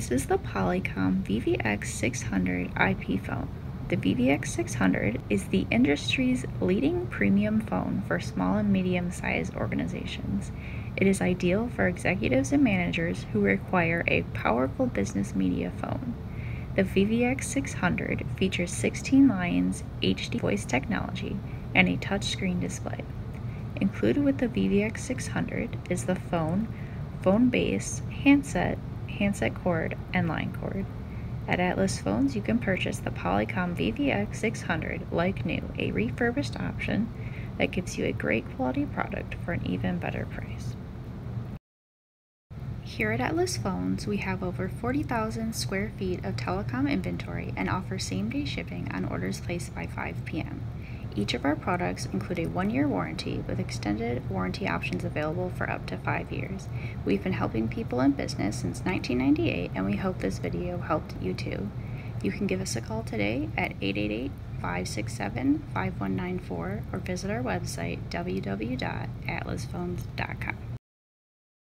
This is the Polycom VVX 600 IP phone. The VVX 600 is the industry's leading premium phone for small and medium-sized organizations. It is ideal for executives and managers who require a powerful business media phone. The VVX 600 features 16 lines, HD voice technology, and a touchscreen display. Included with the VVX 600 is the phone base, handset cord, and line cord. At Atlas Phones, you can purchase the Polycom VVX 600 like new, a refurbished option that gives you a great quality product for an even better price. Here at Atlas Phones, we have over 40,000 square feet of telecom inventory and offer same-day shipping on orders placed by 5 p.m. Each of our products include a 1-year warranty with extended warranty options available for up to 5 years. We've been helping people in business since 1998, and we hope this video helped you too. You can give us a call today at 888-567-5194 or visit our website www.atlasphones.com.